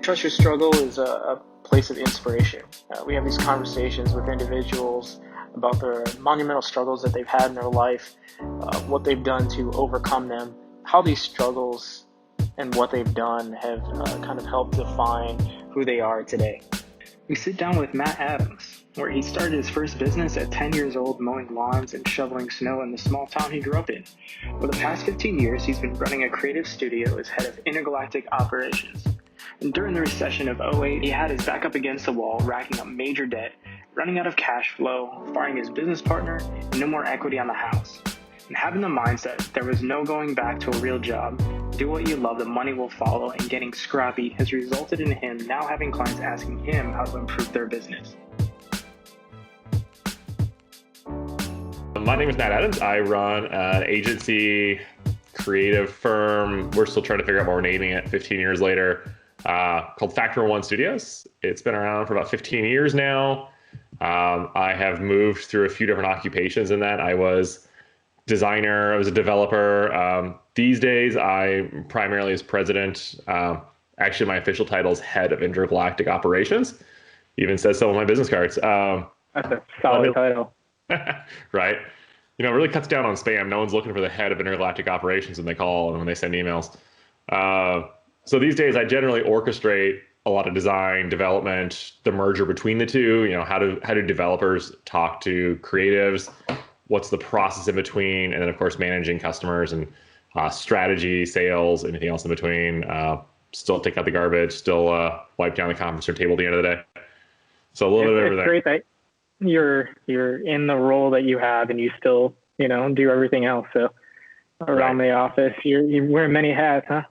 Trust Your Struggle is a place of inspiration. We have these conversations with individuals about the monumental struggles that they've had in their life, what they've done to overcome them, how these struggles and what they've done have kind of helped define who they are today. We sit down with Matt Adams, where he started his first business at 10 years old, mowing lawns and shoveling snow in the small town he grew up in. For the past 15 years, he's been running a creative studio as head of intergalactic operations. And during the recession of '08, he had his back up against the wall, racking up major debt, running out of cash flow, firing his business partner, and no more equity on the house. And having the mindset there was no going back to a real job, do what you love, the money will follow, and getting scrappy has resulted in him now having clients asking him how to improve their business. My name is Matt Adams. I run an agency, creative firm. We're still trying to figure out what we're naming it 15 years later, called Factor One Studios. It's been around for about 15 years now. I have moved through a few different occupations in that. I was designer, I was a developer. These days, I primarily as president. Actually, my official title is head of intergalactic operations. Even says so on my business cards. That's a solid title. Right. You know, it really cuts down on spam. No one's looking for the head of intergalactic operations when they call and when they send emails. So these days, I generally orchestrate a lot of design, development, the merger between the two. You know, how do developers talk to creatives? What's the process in between? And then, of course, managing customers and strategy, sales, anything else in between. Still take out the garbage, still wipe down the conference room table at the end of the day. So a little bit of everything. It's great that you're in the role that you have and you still, do everything else. So around the office, you wear many hats, huh?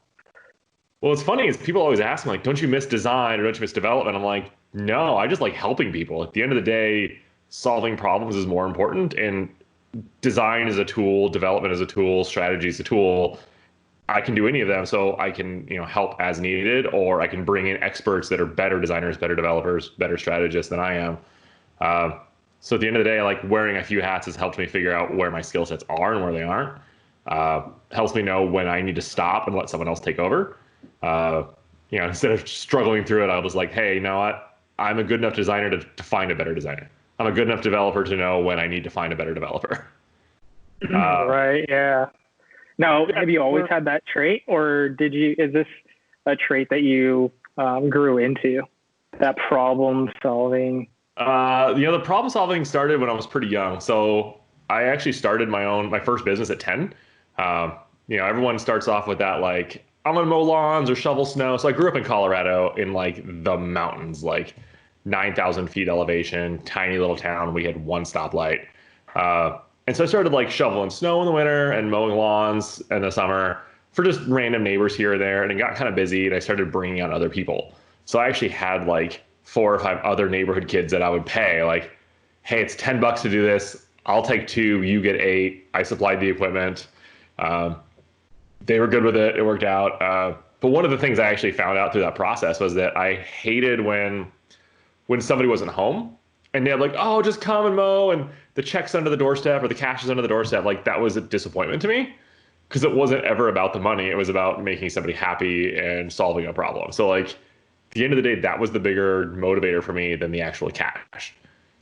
Well, what's funny is people always ask me, like, don't you miss design or don't you miss development? I'm like, no, I just like helping people. At the end of the day, solving problems is more important. And design is a tool, development is a tool, strategy is a tool. I can do any of them, so I can, help as needed, or I can bring in experts that are better designers, better developers, better strategists than I am. So at the end of the day, like wearing a few hats has helped me figure out where my skill sets are and where they aren't. Helps me know when I need to stop and let someone else take over. Instead of struggling through it, I was like, hey, you know what? I'm a good enough designer to find a better designer. I'm a good enough developer to know when I need to find a better developer. Right. Yeah. Now, have you always had that trait, or is this a trait that you grew into, that problem solving? The problem solving started when I was pretty young. So I actually started my first business at 10. Everyone starts off with that, like, I'm going to mow lawns or shovel snow. So I grew up in Colorado in like the mountains, like 9,000 feet elevation, tiny little town. We had one stoplight. And so I started like shoveling snow in the winter and mowing lawns in the summer for just random neighbors here or there. And it got kind of busy and I started bringing on other people. So I actually had like 4 or 5 other neighborhood kids that I would pay, like, hey, it's $10 to do this. I'll take 2, you get 8. I supplied the equipment. They were good with it. It worked out. But one of the things I actually found out through that process was that I hated when somebody wasn't home and they're like, oh, just come and mow, and the check's under the doorstep or the cash is under the doorstep. Like, that was a disappointment to me because it wasn't ever about the money. It was about making somebody happy and solving a problem. So like, at the end of the day, that was the bigger motivator for me than the actual cash.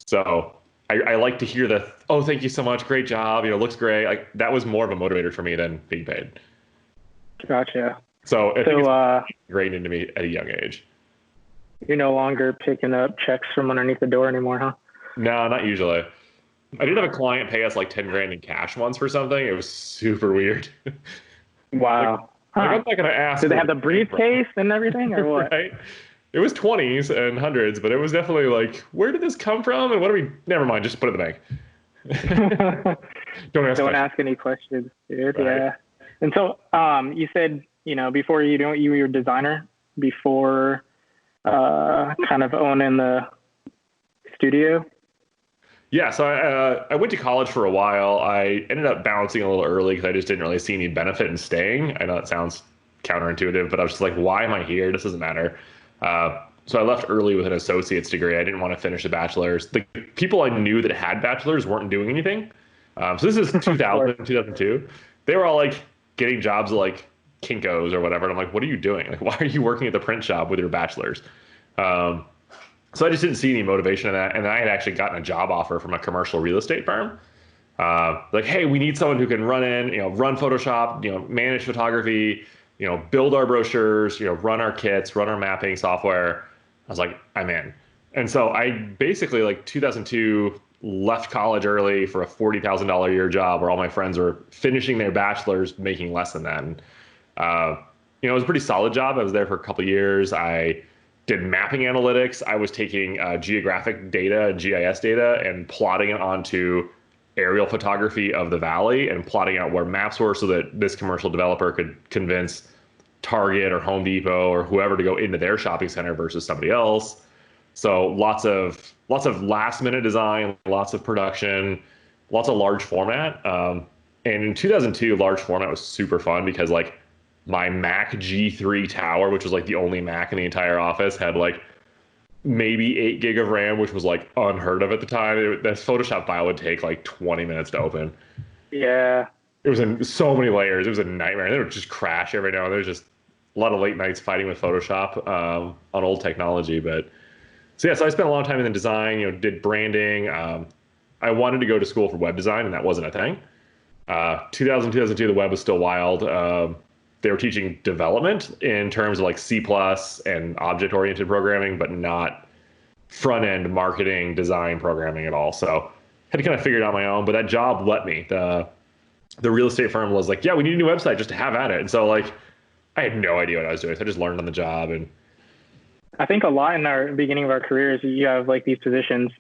So I like to hear oh, thank you so much. Great job. Looks great. Like, that was more of a motivator for me than being paid. Gotcha. So I think it's ingrained into me at a young age. You're no longer picking up checks from underneath the door anymore, huh? No, not usually. I did have a client pay us like 10 grand in cash once for something. It was super weird. Wow. Like, I'm not going to ask. Did they have the briefcase and everything, or what? Right? It was 20s and hundreds, but it was definitely like, where did this come from? And never mind, just put it in the bank. Don't ask any questions, dude. Right. Yeah. And so, you said, before you were a designer before kind of owning the studio. Yeah, so I went to college for a while. I ended up bouncing a little early because I just didn't really see any benefit in staying. I know that sounds counterintuitive, but I was just like, why am I here? This doesn't matter. So I left early with an associate's degree. I didn't want to finish a bachelor's. The people I knew that had bachelors weren't doing anything. So this is 2000, 2002. They were all like getting jobs at like Kinko's or whatever. And I'm like, what are you doing? Like, why are you working at the print shop with your bachelor's? So I just didn't see any motivation in that. And then I had actually gotten a job offer from a commercial real estate firm. Like, hey, we need someone who can run Photoshop, manage photography, build our brochures, run our kits, run our mapping software. I was like, I'm in. And so I basically, like, 2002, left college early for a $40,000 a year job where all my friends were finishing their bachelor's making less than that. And, it was a pretty solid job. I was there for a couple of years. I did mapping analytics. I was taking geographic data, GIS data, and plotting it onto aerial photography of the valley and plotting out where maps were so that this commercial developer could convince Target or Home Depot or whoever to go into their shopping center versus somebody else. So lots of last minute design, lots of production, lots of large format. And in 2002, large format was super fun because, like, my Mac G3 tower, which was like the only Mac in the entire office, had like maybe 8 gig of RAM, which was like unheard of at the time. That Photoshop file would take like 20 minutes to open. Yeah. It was in so many layers. It was a nightmare. And it would just crash every now and then. There's just a lot of late nights fighting with Photoshop on old technology. But so I spent a long time in the design, did branding. I wanted to go to school for web design, and that wasn't a thing. 2002, the web was still wild. They were teaching development in terms of like C+ and object-oriented programming, but not front-end marketing, design programming at all. So had to kind of figure it out on my own, but that job let me. The real estate firm was like, yeah, we need a new website just to have at it. And so, like, I had no idea what I was doing. So I just learned on the job. And I think a lot in our beginning of our careers, you have like these positions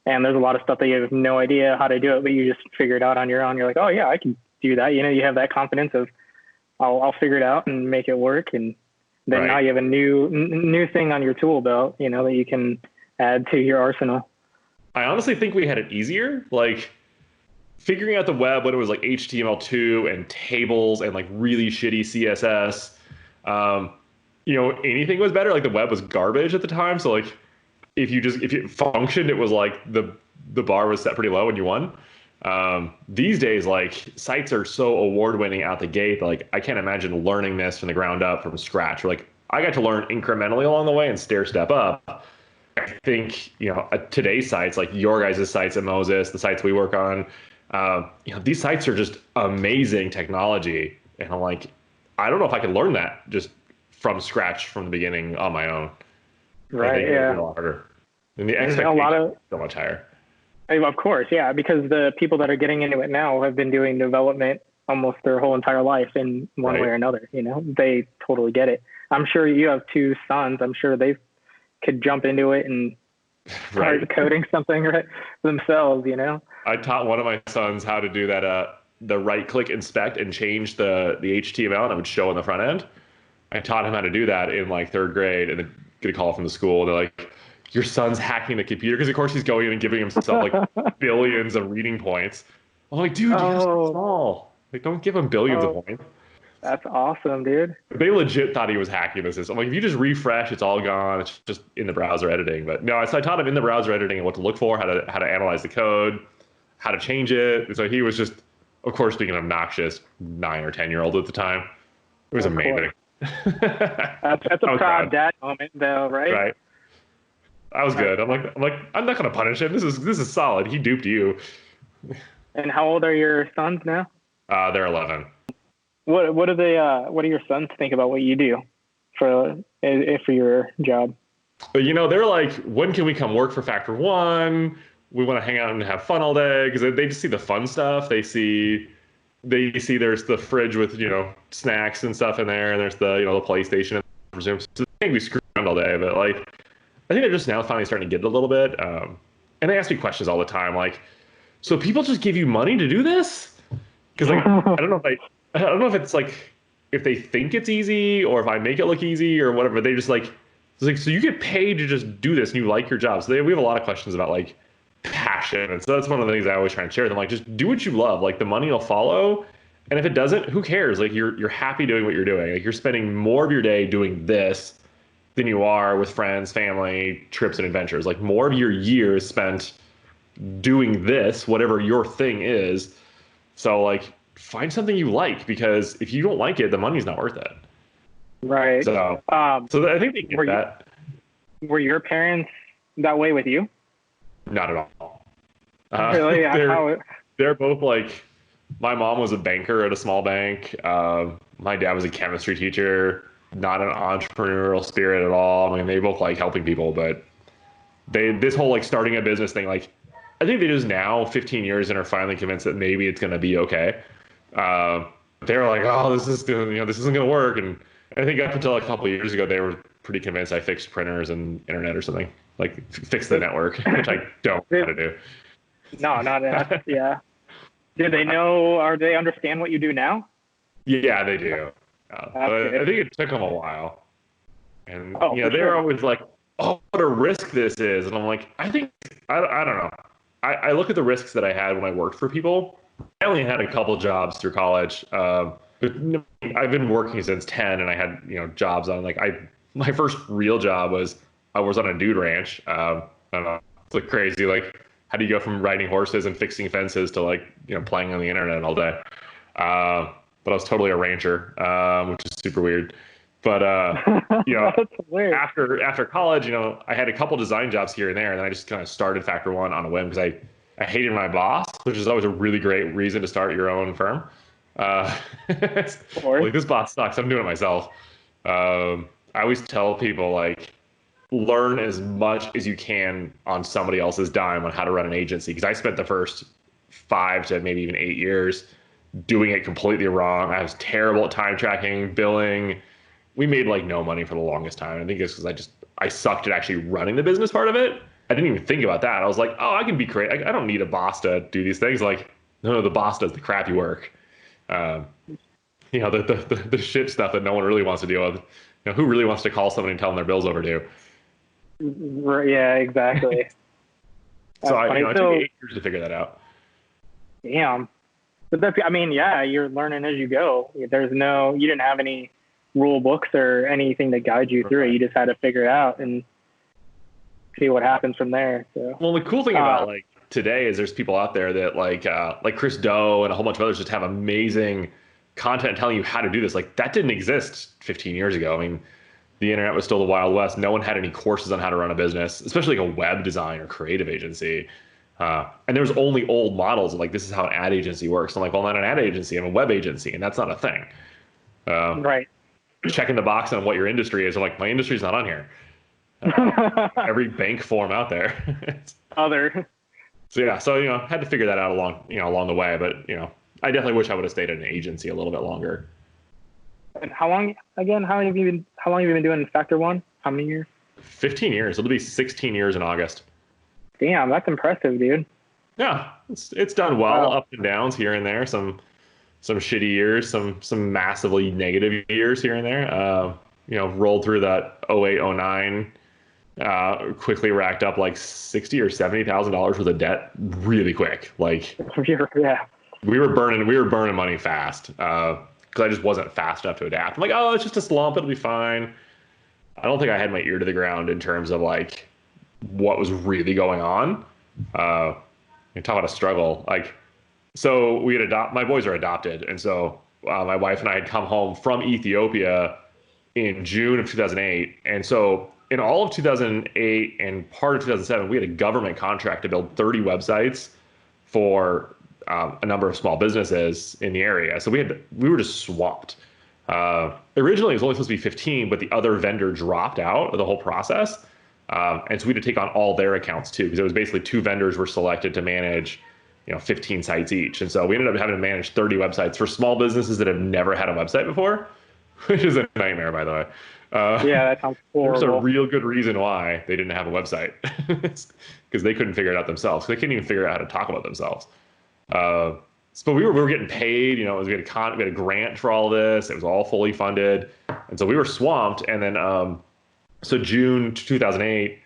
and there's a lot of stuff that you have no idea how to do it, but you just figure it out on your own. You're like, oh yeah, I can do that. You have that confidence of, I'll figure it out and make it work. And then Right. Now you have a new thing on your tool belt, that you can add to your arsenal. I honestly think we had it easier. Like, figuring out the web when it was like HTML2 and tables and like really shitty CSS, anything was better. Like, the web was garbage at the time. So like, if it functioned, it was like the bar was set pretty low and you won. These days, like, sites are so award-winning out the gate. Like, I can't imagine learning this from the ground up from scratch. Or like, I got to learn incrementally along the way and stair step up. I think, today's sites, like your guys' sites at Moses, the sites we work on, these sites are just amazing technology. And I'm like, I don't know if I can learn that just from scratch from the beginning on my own. Right. I think Yeah. it's a lot harder. And the expectation is so much higher. Of course. Yeah. Because the people that are getting into it now have been doing development almost their whole entire life in one way or another. They totally get it. I'm sure you have 2 sons. I'm sure they could jump into it and start coding something themselves, I taught one of my sons how to do that, the right click inspect and change the HTML, and it would show on the front end. I taught him how to do that in like 3rd grade, and then get a call from the school. They're like, your son's hacking the computer, because of course he's going in and giving himself like billions of reading points. I'm like, dude, you're so small. Like, don't give him billions of points. That's awesome, dude. They legit thought he was hacking the system. Like, if you just refresh, it's all gone. It's just in the browser editing. But no, so I taught him in the browser editing and what to look for, how to analyze the code, how to change it. And so he was just, of course, being an obnoxious 9 or 10-year-old at the time. It was amazing. That's a proud dad moment, though, right? Right. I was good. I'm like, I'm not gonna punish him. This is solid. He duped you. And how old are your sons now? They're 11. What do your sons think about what you do for your job? But they're like, when can we come work for Factor One? We want to hang out and have fun all day, because they just see the fun stuff. They see there's the fridge with snacks and stuff in there, and there's the the PlayStation, I presume. So they can't be screwed around all day, but like, I think they're just now finally starting to get it a little bit. And they ask me questions all the time, like, so people just give you money to do this? Because like, I don't know if it's like, if they think it's easy or if I make it look easy or whatever. They just like, it's like, so you get paid to just do this and you like your job. So we have a lot of questions about like passion. And so that's one of the things I always try and share with them. Like, just do what you love. Like, the money will follow. And if it doesn't, who cares? Like, you're happy doing what you're doing. Like, you're spending more of your day doing this than you are with friends, family, trips, and adventures. Like, more of your year is spent doing this, whatever your thing is. So like, find something you like, because if you don't like it, the money's not worth it. Right. So I think they get that. Were your parents that way with you? Not at all. Really? They're both like, my mom was a banker at a small bank. My dad was a chemistry teacher, not an entrepreneurial spirit at all. I mean, they both like helping people, but this whole like starting a business thing, like I think they just now 15 years and are finally convinced that maybe it's going to be okay. They're like, oh, this isn't going to work. And I think up until a couple of years ago, they were pretty convinced I fixed printers and internet or something, like fix the network, which I don't know how to do. No, not that. Yeah. Do they know, or do they understand what you do now? Yeah, they do. I think it took them a while. And, they're always like, oh, what a risk this is. And I'm like, I don't know. I look at the risks that I had when I worked for people. I only had a couple jobs through college. But I've been working since 10, and I had, jobs on my first real job was I was on a dude ranch. I don't know. It's like crazy. Like, how do you go from riding horses and fixing fences to playing on the internet all day? But I was totally a rancher, which is super weird. But That's weird. after college, I had a couple design jobs here and there, and then I just kind of started Factor One on a whim because I hated my boss, which is always a really great reason to start your own firm. Like, this boss sucks. I'm doing it myself. I always tell people learn as much as you can on somebody else's dime on how to run an agency, because I spent the first 5 to maybe even 8 years doing it completely wrong. I was terrible at time tracking, billing. We made no money for the longest time. I think it's because I sucked at actually running the business part of it. I didn't even think about that. I was like, oh, I can be creative. I don't need a boss to do these things. No, the boss does the crappy work. The shit stuff that no one really wants to deal with. Who really wants to call somebody and tell them their bill's overdue? Yeah, exactly. So it took 8 years to figure that out. Damn. But you're learning as you go. You didn't have any rule books or anything to guide you through it. You just had to figure it out and see what happens from there. So. Well, the cool thing about today is there's people out there that like Chris Do and a whole bunch of others just have amazing content telling you how to do this. That didn't exist 15 years ago. I mean, the internet was still the Wild West. No one had any courses on how to run a business, especially a web design or creative agency. And there's only old models of this is how an ad agency works. I'm like, well, I'm not an ad agency. I'm a web agency, and that's not a thing. Right. Checking the box on what your industry is. I'm like, my industry's not on here. Every bank form out there. Other. So had to figure that out along the way. But I definitely wish I would have stayed at an agency a little bit longer. And how long have you been doing Factor One? How many years? 15 years. It'll be 16 years in August. Damn, that's impressive, dude. Yeah, it's done well. Wow. Up and downs here and there. Some shitty years, some massively negative years here and there. Rolled through that 08, 09, quickly racked up $60,000 or $70,000 worth of debt really quick. Yeah. We were burning money fast because I just wasn't fast enough to adapt. I'm like, oh, it's just a slump. It'll be fine. I don't think I had my ear to the ground in terms of what was really going on. You talk about a struggle. So we had my boys are adopted. And so my wife and I had come home from Ethiopia in June of 2008. And so in all of 2008 and part of 2007, we had a government contract to build 30 websites for a number of small businesses in the area. So we were just swamped. Originally, it was only supposed to be 15, but the other vendor dropped out of the whole process. And so we had to take on all their accounts too, because it was basically 2 vendors were selected to manage 15 sites each. And so we ended up having to manage 30 websites for small businesses that have never had a website before, which is a nightmare, by the way. Yeah, that sounds horrible. There's a real good reason why they didn't have a website, because they couldn't figure it out themselves. They couldn't even figure out how to talk about themselves. So we were getting paid, we had a grant for all this. It was all fully funded. And so we were swamped. And then, so June 2008,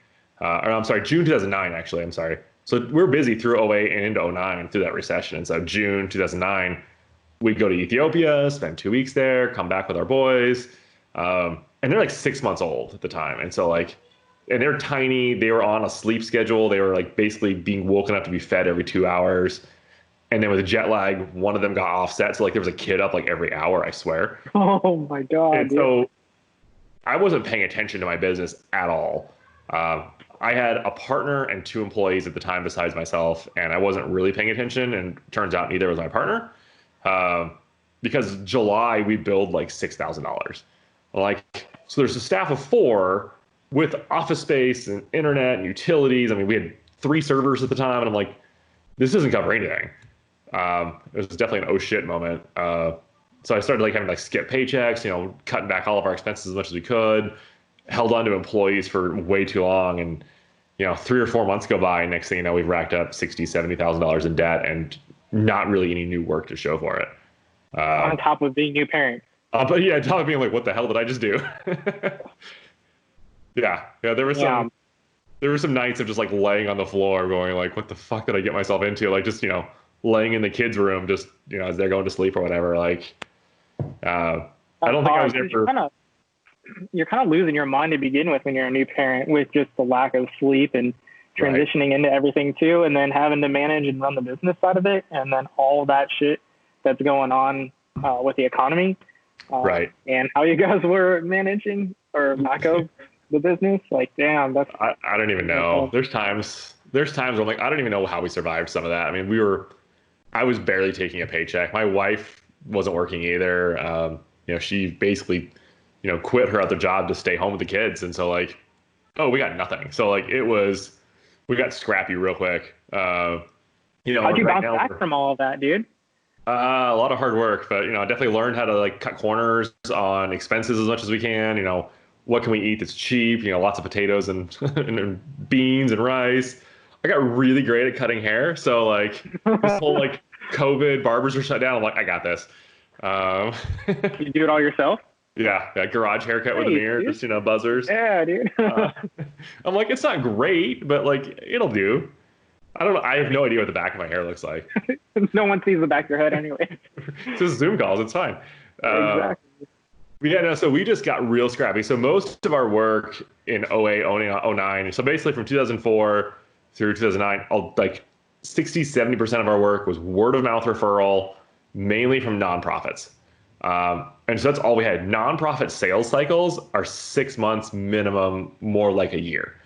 June 2009, actually, I'm sorry. So we were busy through 08 and into 09 through that recession. And so June 2009, we'd go to Ethiopia, spend 2 weeks there, come back with our boys. And they're 6 months old at the time. And so and they're tiny. They were on a sleep schedule. They were basically being woken up to be fed every 2 hours. And then with the jet lag, one of them got offset. So there was a kid up every hour, I swear. Oh my God. And so I wasn't paying attention to my business at all. I had a partner and two employees at the time besides myself, and I wasn't really paying attention. And turns out neither was my partner. Um, because July we billed like $6,000. Like, so there's a staff of four with office space and internet and utilities. I mean, we had three servers at the time, and I'm like, this doesn't cover anything. It was definitely an oh shit moment. So I started like having like skip paychecks, cutting back all of our expenses as much as we could, held on to employees for way too long. And, 3 or 4 months go by. And next thing you know, we've racked up $70,000 in debt and not really any new work to show for it. On top of being new parents. But yeah, on top of being like, what the hell did I just do? Yeah. There were some nights of just like laying on the floor going like, what the fuck did I get myself into? Like just, laying in the kids' room, just, as they're going to sleep or whatever. Like, I don't think I was there for. You're kind of losing your mind to begin with when you're a new parent, with just the lack of sleep and transitioning into everything too, and then having to manage and run the business side of it, and then all that shit that's going on with the economy, and how you guys were managing or lack of the business. Like, damn, that's. I don't even know. There's times where I'm like, I don't even know how we survived some of that. I mean, I was barely taking a paycheck. My wife wasn't working either. She basically, quit her other job to stay home with the kids. And so like, oh, we got nothing. So like we got scrappy real quick. How'd you bounce back from all of that, dude? A lot of hard work, but I definitely learned how to like cut corners on expenses as much as we can. What can we eat that's cheap? Lots of potatoes and, and beans and rice. I got really great at cutting hair. So like this whole like COVID, barbers were shut down. I'm like, I got this. You do it all yourself? Yeah, garage haircut with a mirror, dude. Just buzzers. Yeah, dude. I'm like, it's not great, but like it'll do. I don't know. I have no idea what the back of my hair looks like. No one sees the back of your head anyway. It's just Zoom calls. It's fine. Exactly. Yeah, no, so we just got real scrappy. So most of our work in 08, 09, so basically from 2004 through 2009, like 60-70% of our work was word of mouth referral, mainly from nonprofits. And so that's all we had. Nonprofit sales cycles are 6 months minimum, more like a year.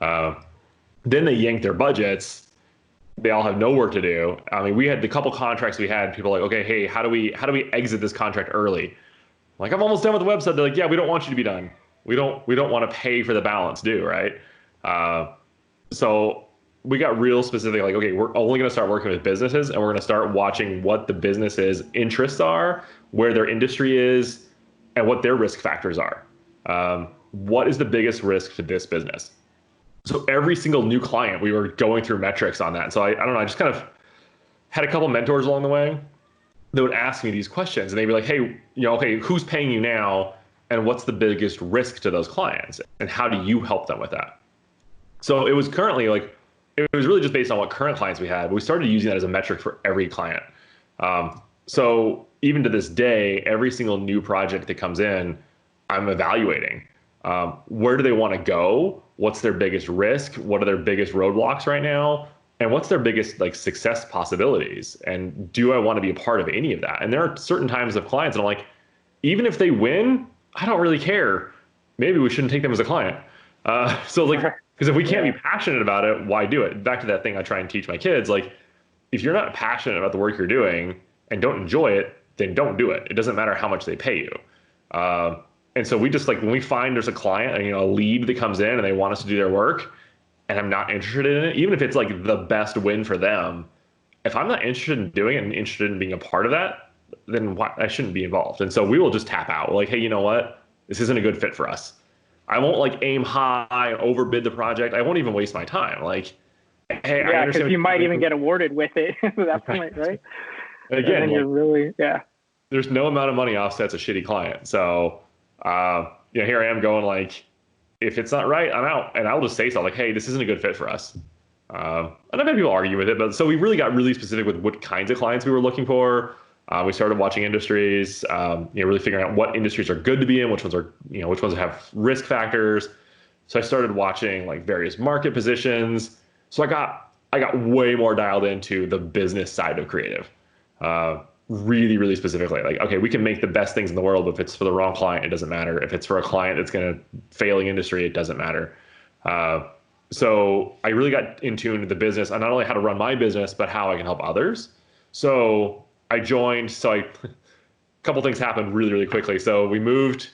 Then they yank their budgets. They all have no work to do. I mean, we had the couple contracts we had, people like, okay, hey, how do we exit this contract early? Like, I'm almost done with the website. They're like, yeah, we don't want you to be done. We don't want to pay for the balance due, right? So we got real specific, like, okay, we're only going to start working with businesses, and we're going to start watching what the business's interests are, where their industry is, and what their risk factors are. What is the biggest risk to this business? So every single new client, we were going through metrics on that. So I don't know, I just kind of had a couple mentors along the way that would ask me these questions, and they'd be like, hey, okay, who's paying you now, and what's the biggest risk to those clients, and how do you help them with that? So it was currently like, it was really just based on what current clients we had, but we started using that as a metric for every client. So even to this day, every single new project that comes in, I'm evaluating. Where do they want to go? What's their biggest risk? What are their biggest roadblocks right now? And what's their biggest like success possibilities? And do I want to be a part of any of that? And there are certain times of clients, and I'm like, even if they win, I don't really care. Maybe we shouldn't take them as a client. So like, because if we can't be passionate about it, why do it? Back to that thing I try and teach my kids, like, if you're not passionate about the work you're doing and don't enjoy it, then don't do it. It doesn't matter how much they pay you. And so we just like, when we find there's a client, a lead that comes in and they want us to do their work, and I'm not interested in it, even if it's like the best win for them, if I'm not interested in doing it and interested in being a part of that, then I shouldn't be involved. And so we will just tap out. We're like, hey, you know what? This isn't a good fit for us. I won't like aim high, overbid the project. I won't even waste my time. Like, hey, yeah, because you might even get awarded with it at that point, right? Again, and you're really, there's no amount of money offsets a shitty client. So, here I am going like, if it's not right, I'm out. And I'll just say so, like, hey, this isn't a good fit for us. And I've had people argue with it, but so we really got really specific with what kinds of clients we were looking for. We started watching industries, really figuring out what industries are good to be in, which ones have risk factors. So I started watching like various market positions. So I got way more dialed into the business side of creative. really, really specifically. Like, okay, we can make the best things in the world, but if it's for the wrong client, it doesn't matter. If it's for a client that's going to failing industry, it doesn't matter. So I really got in tune with the business on not only how to run my business, but how I can help others. So I joined. A couple things happened really, really quickly. So we moved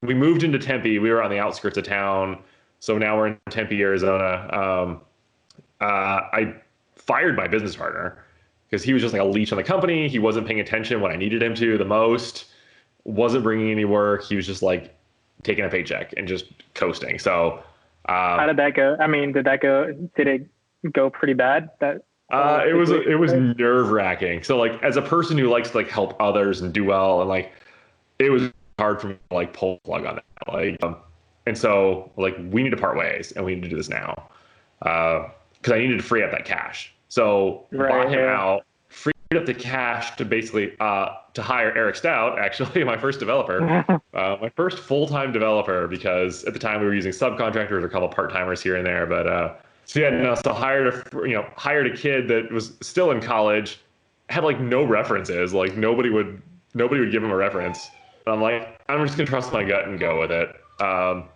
into Tempe. We were on the outskirts of town. So now we're in Tempe, Arizona. I fired my business partner because he was just like a leech on the company. He wasn't paying attention when I needed him to the most, wasn't bringing any work. He was just like taking a paycheck and just coasting. So how did that go? I mean, did it go pretty bad? It was nerve wracking. So like as a person who likes to like help others and do well, and like it was hard for me to like pull the plug on that. And so like we need to part ways and we need to do this now. Because I needed to free up that cash. So bought him out, freed up the cash to basically to hire Eric Stout, actually my first developer, my first full-time developer, because at the time we were using subcontractors or a couple part-timers here and there. But so hired a kid that was still in college, had like no references, like nobody would give him a reference. And I'm like, I'm just gonna trust my gut and go with it.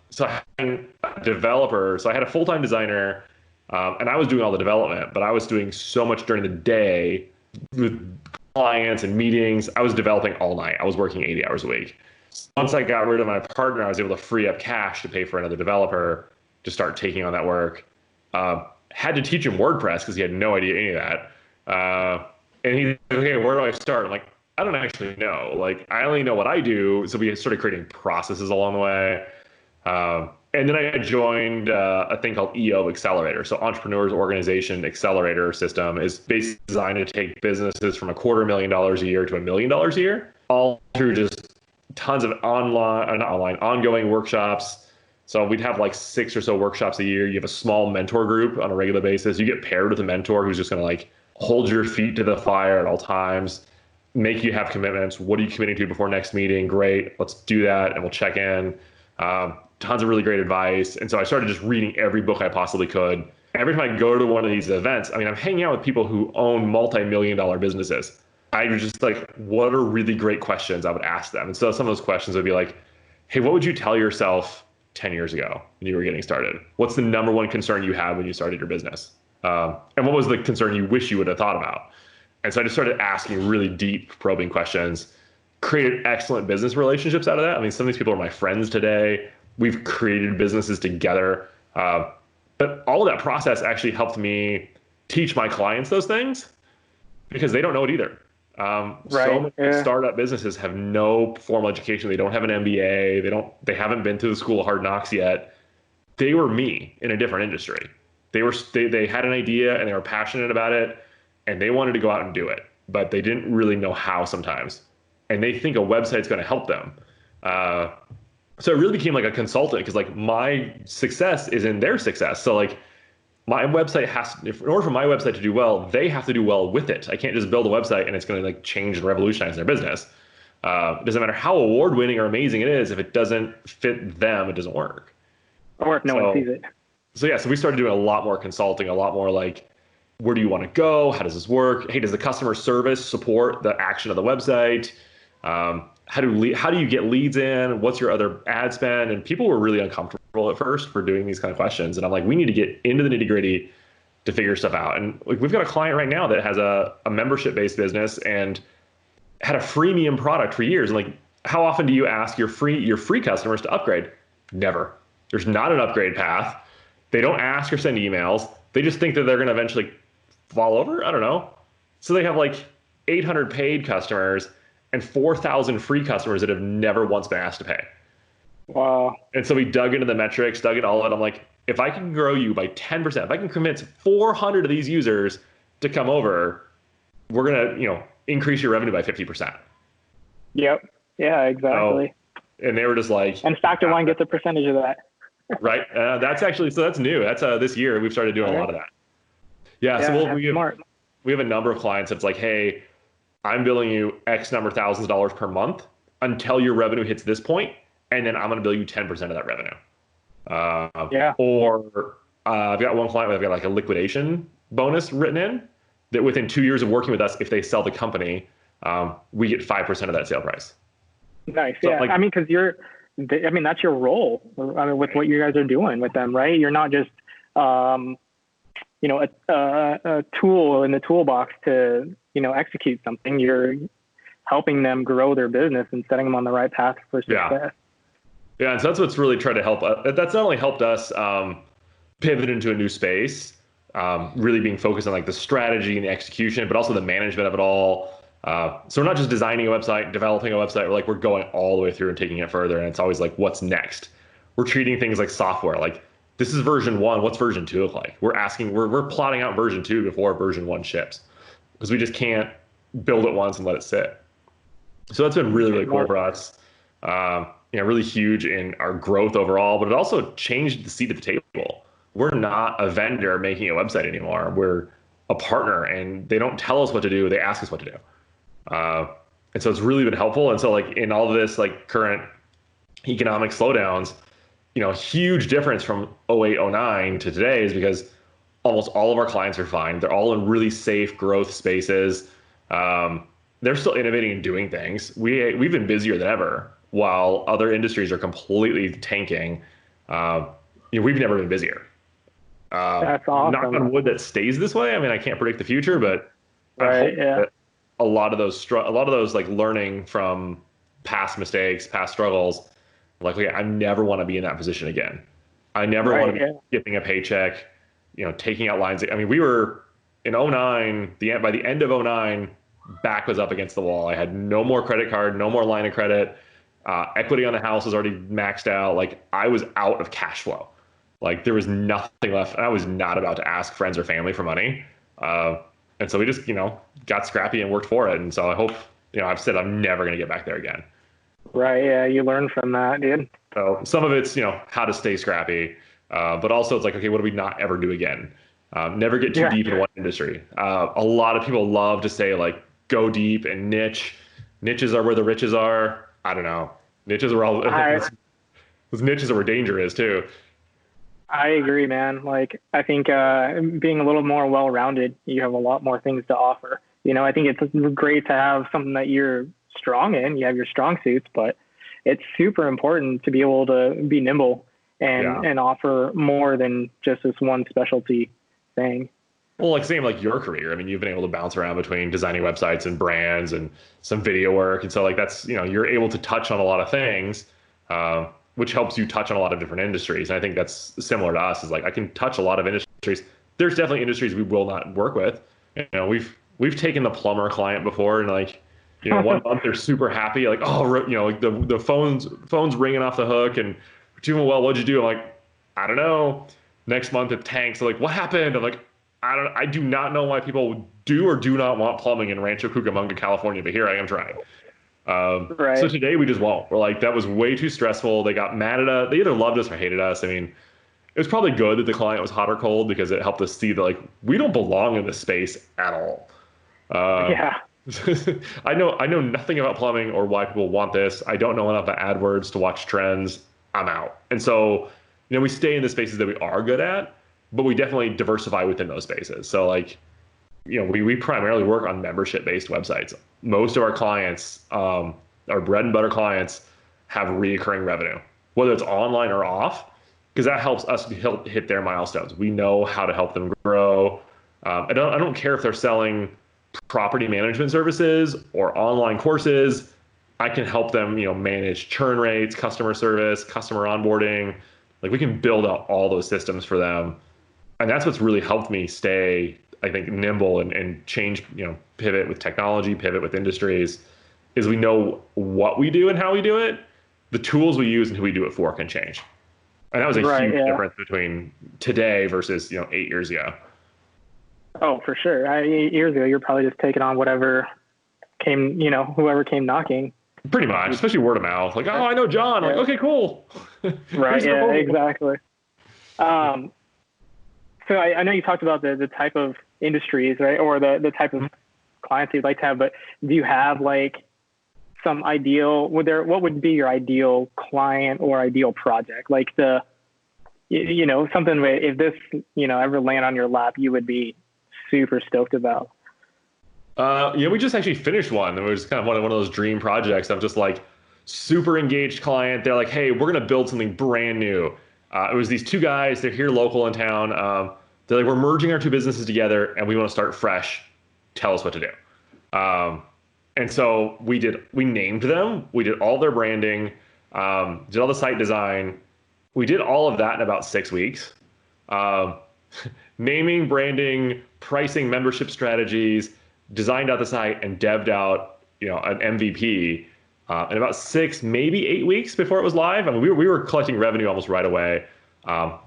So I had a developer, so I had a full-time designer. And I was doing all the development, but I was doing so much during the day with clients and meetings. I was developing all night. I was working 80 hours a week. Once I got rid of my partner, I was able to free up cash to pay for another developer to start taking on that work. Had to teach him WordPress because he had no idea any of that. And he's like, okay, where do I start? I'm like, I don't actually know. Like, I only know what I do. So we started creating processes along the way. And then I joined a thing called EO Accelerator. So Entrepreneurs Organization Accelerator System is basically designed to take businesses from $250,000 a year to $1 million a year, all through just tons of ongoing workshops. So we'd have like 6 or so workshops a year. You have a small mentor group on a regular basis. You get paired with a mentor who's just going to like hold your feet to the fire at all times, make you have commitments. What are you committing to before next meeting? Great, let's do that, and we'll check in. Tons of really great advice. And so I started just reading every book I possibly could. Every time I go to one of these events, I mean, I'm hanging out with people who own multi-million-dollar businesses. I was just like, what are really great questions I would ask them? And so some of those questions would be like, hey, what would you tell yourself 10 years ago when you were getting started? What's the number one concern you had when you started your business? And what was the concern you wish you would have thought about? And so I just started asking really deep, probing questions, created excellent business relationships out of that. I mean, some of these people are my friends today. We've created businesses together. But all of that process actually helped me teach my clients those things because they don't know it either. So many startup businesses have no formal education. They don't have an MBA. They haven't been to the school of hard knocks yet. They were me in a different industry. They had an idea and they were passionate about it and they wanted to go out and do it, but they didn't really know how sometimes. And they think a website's going to help them. So it really became like a consultant because like my success is in their success. So like my website in order for my website to do well, they have to do well with it. I can't just build a website and it's going to like change and revolutionize their business. It doesn't matter how award-winning or amazing it is. If it doesn't fit them, it doesn't work. Or if no one sees it. So we started doing a lot more consulting, a lot more like, where do you want to go? How does this work? Hey, does the customer service support the action of the website? How do you get leads in? What's your other ad spend? And people were really uncomfortable at first for doing these kind of questions. And I'm like, we need to get into the nitty gritty to figure stuff out. And like, we've got a client right now that has a membership-based business and had a freemium product for years. And like, how often do you ask your free customers to upgrade? Never. There's not an upgrade path. They don't ask or send emails. They just think that they're going to eventually fall over. I don't know. So they have like 800 paid customers and 4,000 free customers that have never once been asked to pay. Wow. And so we dug into the metrics, dug into all of it. I'm like, if I can grow you by 10%, if I can convince 400 of these users to come over, we're going to, increase your revenue by 50%. Yep. Yeah, exactly. So, and they were just like, and Factor One gets a percentage of that. Right. That's new. That's this year we've started doing a lot of that. Yeah. So we have a number of clients that's like, hey, I'm billing you X number of thousands of dollars per month until your revenue hits this point, and then I'm going to bill you 10% of that revenue. Or I've got one client where I've got like a liquidation bonus written in that within 2 years of working with us, if they sell the company, we get 5% of that sale price. Nice. So, Yeah. like, I mean, that's your role. I mean, with what you guys are doing with them, right? You're not just, a tool in the toolbox to, execute something. You're helping them grow their business and setting them on the right path for success. Yeah. And so that's what's really tried to help. That's not only helped us pivot into a new space, really being focused on like the strategy and the execution, but also the management of it all. So we're not just designing a website, developing a website. We're going all the way through and taking it further. And it's always like, what's next? We're treating things like software. Like, this is version 1. What's version 2 look like? We're plotting out version 2 before version 1 ships, because we just can't build it once and let it sit. So that's been really, really cool for us. Really huge in our growth overall, but it also changed the seat at the table. We're not a vendor making a website anymore. We're a partner, and they don't tell us what to do. They ask us what to do. And so it's really been helpful. And so like in all of this, like current economic slowdowns, huge difference from 08, 09 to today is because almost all of our clients are fine. They're all in really safe growth spaces. They're still innovating and doing things. We've been busier than ever while other industries are completely tanking. We've never been busier. That's awesome. Knock on wood that stays this way. I mean, I can't predict the future, but I hope that a lot of those like learning from past mistakes, past struggles, like, okay, I never want to be in that position again. I never want to be getting a paycheck, taking out lines. I mean, we were in 09, by the end of 09, back was up against the wall. I had no more credit card, no more line of credit. Equity on the house was already maxed out. Like, I was out of cash flow. Like, there was nothing left. And I was not about to ask friends or family for money. And so we just, got scrappy and worked for it. And so I hope, I've said I'm never going to get back there again. Right. Yeah. You learn from that, dude. So some of it's, how to stay scrappy. But also it's like, okay, what do we not ever do again? Never get too deep in one industry. A lot of people love to say like, go deep and niche. Niches are where the riches are. I don't know. Niches are all, those niches are where danger is too. I agree, man. Like, I think being a little more well-rounded, you have a lot more things to offer. I think it's great to have something that you're strong in. You have your strong suits, but it's super important to be able to be nimble and offer more than just this one specialty thing. Well, like same like your career. I mean, you've been able to bounce around between designing websites and brands and some video work. And so like that's, you're able to touch on a lot of things, which helps you touch on a lot of different industries. And I think that's similar to us, is like, I can touch a lot of industries. There's definitely industries we will not work with. We've taken the plumber client before, and like, 1 month they're super happy. Like, oh, like the phone's ringing off the hook and we're doing well. What'd you do? I'm like, I don't know. Next month it tanks. They're like, what happened? I'm like, I do not know why people do or do not want plumbing in Rancho Cucamonga, California, but here I am trying. So today we just won't. We're like, that was way too stressful. They got mad at us. They either loved us or hated us. I mean, it was probably good that the client was hot or cold, because it helped us see that like, we don't belong in this space at all. I know nothing about plumbing or why people want this. I don't know enough about AdWords to watch trends. I'm out. And so, we stay in the spaces that we are good at, but we definitely diversify within those spaces. So like, we primarily work on membership-based websites. Most of our clients, our bread and butter clients, have recurring revenue, whether it's online or off, because that helps us hit their milestones. We know how to help them grow. I don't care if they're selling property management services or online courses. I can help them, manage churn rates, customer service, customer onboarding. Like, we can build out all those systems for them. And that's what's really helped me stay, I think, nimble and change, pivot with technology, pivot with industries, is we know what we do and how we do it. The tools we use and who we do it for can change. And that was a huge difference between today versus, 8 years ago. Oh, for sure. 8 years ago, you're probably just taking on whatever came, whoever came knocking. Pretty much, especially word of mouth. Like, oh, I know John. Like, okay, cool. Right. Yeah, exactly. So I know you talked about the type of industries, right? Or the type of clients you'd like to have, but do you have like some ideal, what would be your ideal client or ideal project? Like something if this, ever land on your lap, you would be super stoked about. Yeah, we just actually finished one. It was kind of one of those dream projects of just like super engaged client. They're like, hey, we're gonna build something brand new. It was these two guys. They're here local in town. They're like, we're merging our two businesses together, and we want to start fresh. Tell us what to do. And so we named them. We did all their branding. Did all the site design. We did all of that in about 6 weeks. Um, Naming, branding, pricing, membership strategies, designed out the site and dev'd out, an MVP in about 6, maybe 8 weeks before it was live. I mean, we were collecting revenue almost right away.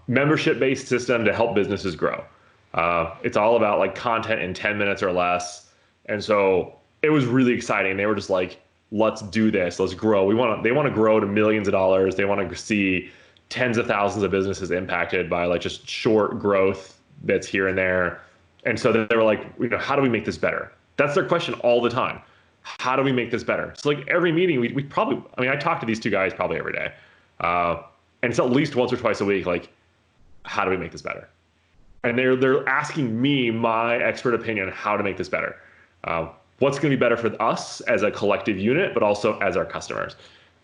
Membership-based system to help businesses grow. It's all about like content in 10 minutes or less. And so it was really exciting. They were just like, let's do this. Let's grow. They want to grow to millions of dollars. They want to see tens of thousands of businesses impacted by like just short growth that's here and there. And so they were like, how do we make this better? That's their question all the time. How do we make this better? So like every meeting, we probably, I mean, I talk to these two guys probably every day. And it's at least once or twice a week, like, how do we make this better? And they're asking me my expert opinion on how to make this better. What's going to be better for us as a collective unit, but also as our customers.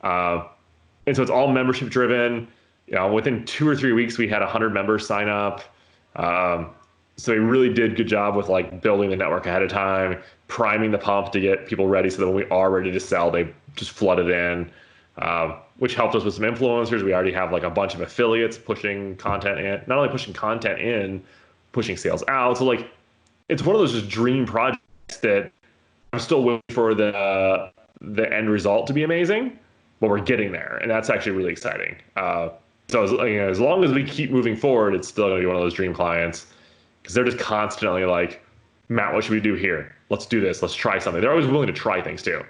And so it's all membership driven. Within 2 or 3 weeks, we had 100 members sign up. So we really did a good job with like building the network ahead of time, priming the pump to get people ready so that when we are ready to sell, they just flooded in, which helped us with some influencers. We already have like a bunch of affiliates pushing content in, not only pushing content in, pushing sales out. So like, it's one of those just dream projects that I'm still waiting for the end result to be amazing, but we're getting there. And that's actually really exciting. So as long as we keep moving forward, it's still going to be one of those dream clients because they're just constantly like, Matt, what should we do here? Let's do this. Let's try something. They're always willing to try things too.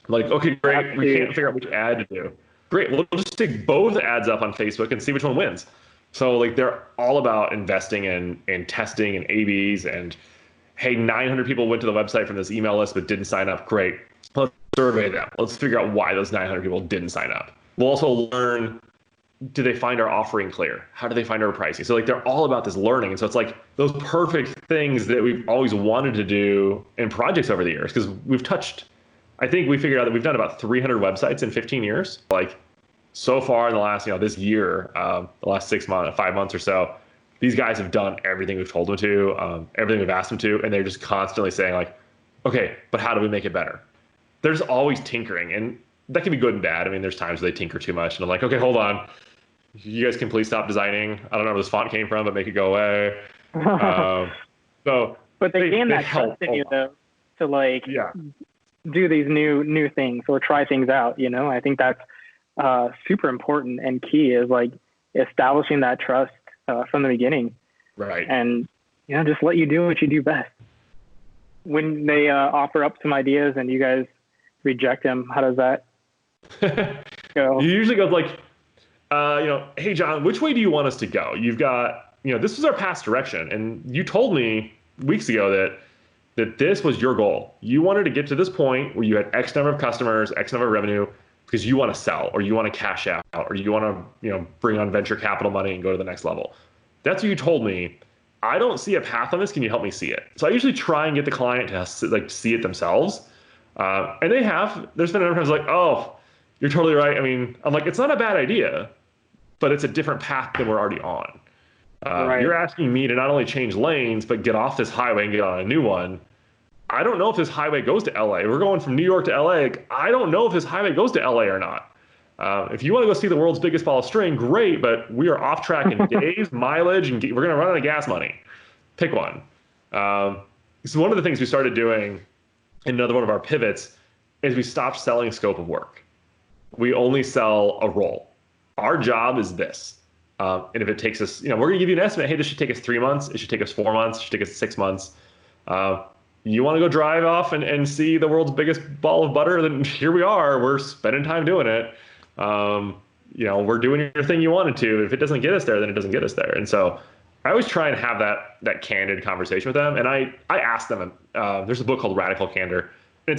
I'm like, okay, great. We can't figure out which ad to do. Great. We'll just stick both ads up on Facebook and see which one wins. So like they're all about investing in testing and ABs and, hey, 900 people went to the website from this email list but didn't sign up. Great. Let's survey them. Let's figure out why those 900 people didn't sign up. We'll also learn, do they find our offering clear? How do they find our pricing? So like they're all about this learning. And so it's like those perfect things that we've always wanted to do in projects over the years because I think we figured out that we've done about 300 websites in 15 years. Like so far in the last, this year, the last 6 months, 5 months or so, these guys have done everything we've told them to, everything we've asked them to, and they're just constantly saying like, okay, but how do we make it better? There's always tinkering, and that can be good and bad. I mean, there's times where they tinker too much, and I'm like, okay, hold on. You guys can please stop designing. I don't know where this font came from, but make it go away. But they gain that trust in you though, to like do these new things or try things out. I think that's super important and key is like establishing that trust from the beginning. Right. And just let you do what you do best. When they offer up some ideas and you guys reject them, how does that go? You usually go like, hey, John, which way do you want us to go? You've got, this was our past direction. And you told me weeks ago that this was your goal. You wanted to get to this point where you had X number of customers, X number of revenue, because you want to sell or you want to cash out or you want to, bring on venture capital money and go to the next level. That's what you told me. I don't see a path on this. Can you help me see it? So I usually try and get the client to like see it themselves. And they have. There's been other times like, oh, you're totally right. I mean, I'm like, it's not a bad idea, but it's a different path than we're already on. Right. You're asking me to not only change lanes, but get off this highway and get on a new one. I don't know if this highway goes to LA. We're going from New York to LA. I don't know if this highway goes to LA or not. If you want to go see the world's biggest ball of string, great, but we are off track in days, mileage, and we're going to run out of gas money. Pick one. So one of the things we started doing in another one of our pivots is we stopped selling scope of work. We only sell a role. Our job is this. And if it takes us, we're going to give you an estimate. Hey, this should take us 3 months. It should take us 4 months. It should take us 6 months. You want to go drive off and see the world's biggest ball of butter? Then here we are. We're spending time doing it. We're doing your thing you wanted to. If it doesn't get us there, then it doesn't get us there. And so I always try and have that candid conversation with them. And I ask them, there's a book called Radical Candor.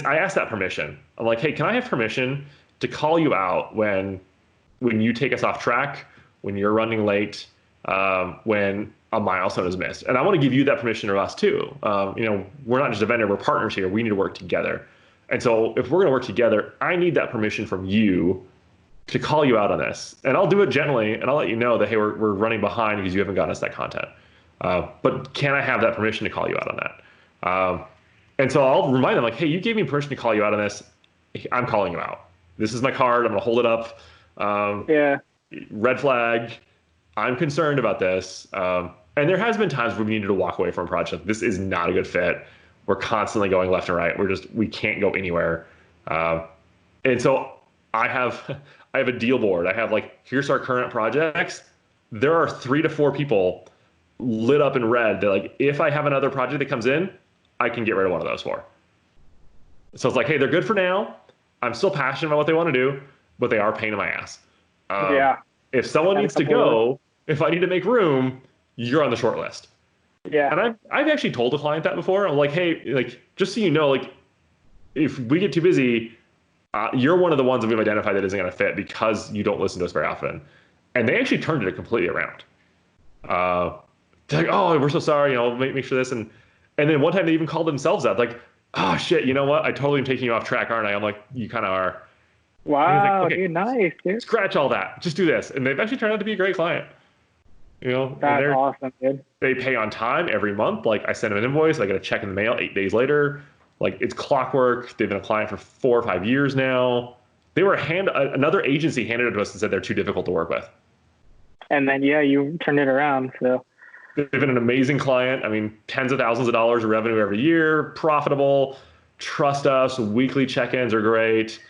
I ask that permission. I'm like, hey, can I have permission to call you out when you take us off track, when you're running late, when a milestone is missed. And I want to give you that permission of us too. We're not just a vendor, we're partners here. We need to work together. And so if we're going to work together, I need that permission from you to call you out on this. And I'll do it gently, and I'll let you know that, hey, we're running behind because you haven't gotten us that content. But can I have that permission to call you out on that? And so I'll remind them, like, hey, you gave me permission to call you out on this. I'm calling you out. This is my card. I'm going to hold it up. Red flag. I'm concerned about this. And there has been times where we needed to walk away from a project. This is not a good fit. We're constantly going left and right. We can't go anywhere. And so I have a deal board. I have, like, here's our current projects. There are 3 to 4 people lit up in red that, like, if I have another project that comes in, I can get rid of one of those 4. So it's like, hey, they're good for now. I'm still passionate about what they want to do, but they are a pain in my ass. If someone needs to go, if I need to make room, you're on the short list. Yeah. And I've actually told a client that before. I'm like, hey, like, just so you know, like, if we get too busy, you're one of the ones that we've identified that isn't going to fit because you don't listen to us very often. And they actually turned it completely around. They're like, oh, we're so sorry, make sure this. And then one time they even called themselves out, like, oh shit, you know what? I totally am taking you off track, aren't I? I'm like, you kind of are. Wow, like, okay, dude, nice, dude. Scratch all that. Just do this. And they've actually turned out to be a great client. That's awesome, dude. They pay on time every month. Like, I send them an invoice, I get a check in the mail 8 days later. Like, it's clockwork. They've been a client for 4 or 5 years now. They were another agency handed it to us and said they're too difficult to work with. And then, you turned it around. So they've been an amazing client. I mean, tens of thousands of dollars of revenue every year, profitable, trust us. Weekly check-ins are great.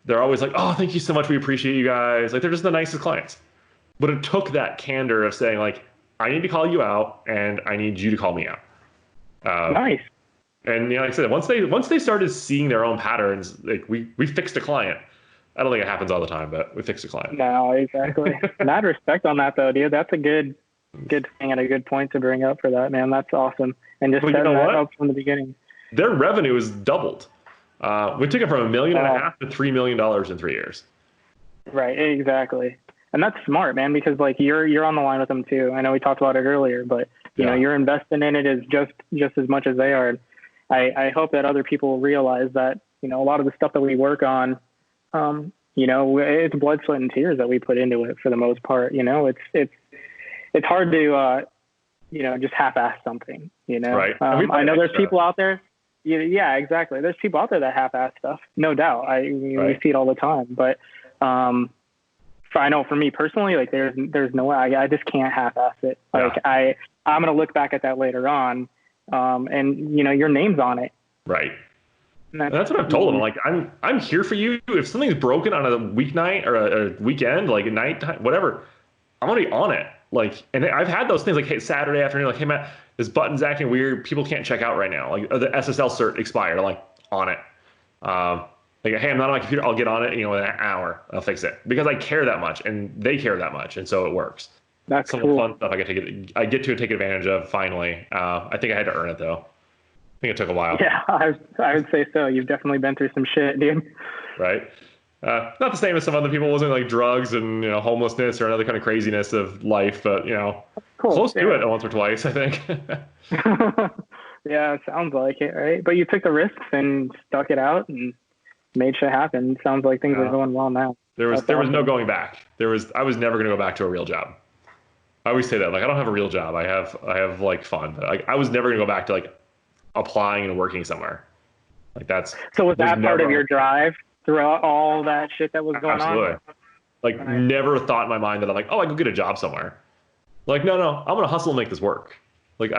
They're always like, oh, thank you so much. We appreciate you guys. Like, they're just the nicest clients. But it took that candor of saying, like, I need to call you out and I need you to call me out. Nice. And like I said, once they started seeing their own patterns, like, we fixed a client. I don't think it happens all the time, but we fixed a client. No, exactly. Mad respect on that though, dude. That's a good thing and a good point to bring up for that, man. That's awesome. And just setting that up from the beginning. Their revenue is doubled. We took it from $1.5 million to $3 million in 3 years. Right, exactly. And that's smart, man, because, like, you're on the line with them too. I know we talked about it earlier, but you know, you're investing in it as just as much as they are. I hope that other people realize that, a lot of the stuff that we work on, it's blood, sweat, and tears that we put into it for the most part. It's hard to, just half-ass something, Right. I know there's people out there. Yeah, exactly. There's people out there that half-ass stuff, no doubt. We see it all the time, but, I know for me personally, like, there's no way I just can't half-ass it. Like, I'm going to look back at that later on. And your name's on it. Right. And that's what I've told them. Like, I'm here for you. If something's broken on a weeknight or a weekend, like a nighttime, whatever, I'm going to be on it. Like, and I've had those things like, hey, Saturday afternoon, like, hey, Matt, this button's acting weird. People can't check out right now. Like, the SSL cert expired. I'm like, on it. Like, hey, I'm not on my computer. I'll get on it, in an hour. I'll fix it because I care that much and they care that much. And so it works. That's some cool. fun stuff I get to take advantage of finally. I think I had to earn it though. I think it took a while. Yeah, I would say so. You've definitely been through some shit, dude. Right. Not the same as some other people. It wasn't like drugs and homelessness or another kind of craziness of life, but close to it once or twice, I think. Yeah, it sounds like it, right? But you took the risks and stuck it out and made shit happen. It sounds like things are going well now. There was no going back. I was never going to go back to a real job. I always say that, like, I don't have a real job. I have like fun, but like, I was never going to go back to like applying and working somewhere. Like, that's. So was that part of your drive throughout all that shit that was going on? Like, never thought in my mind that I'm like, oh, I can get a job somewhere. Like, no, I'm going to hustle and make this work. Like,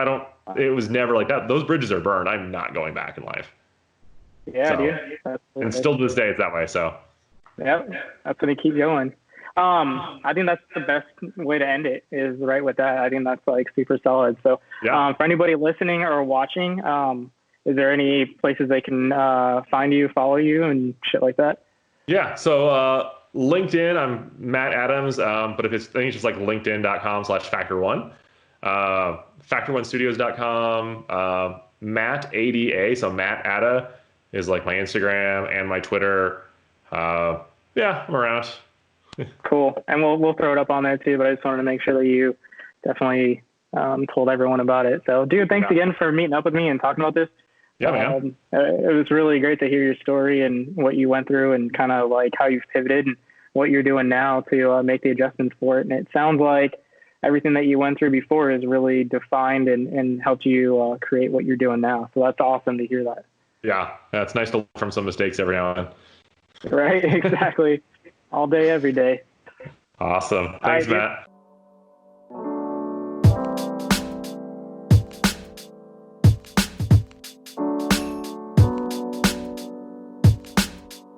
it was never like that. Those bridges are burned. I'm not going back in life. Yeah, dude. And still to this day, it's that way. So. Yeah, that's going to keep going. I think that's the best way to end it is right with that. I think that's like super solid. So for anybody listening or watching, is there any places they can find you, follow you and shit like that? Yeah. So LinkedIn, I'm Matt Adams. But I think it's just like linkedin.com/factor1, factor1studios.com, Matt ADA. So Matt Ada is like my Instagram and my Twitter. I'm around. Cool. And we'll throw it up on there too, but I just wanted to make sure that you definitely told everyone about it. So, dude, thanks again for meeting up with me and talking about this. Yeah, man. It was really great to hear your story and what you went through and kind of like how you've pivoted and what you're doing now to make the adjustments for it. And it sounds like everything that you went through before is really defined and helped you create what you're doing now. So that's awesome to hear that. Yeah, it's nice to learn from some mistakes every now and then. Right, exactly. All day, every day. Awesome. Thanks, Matt.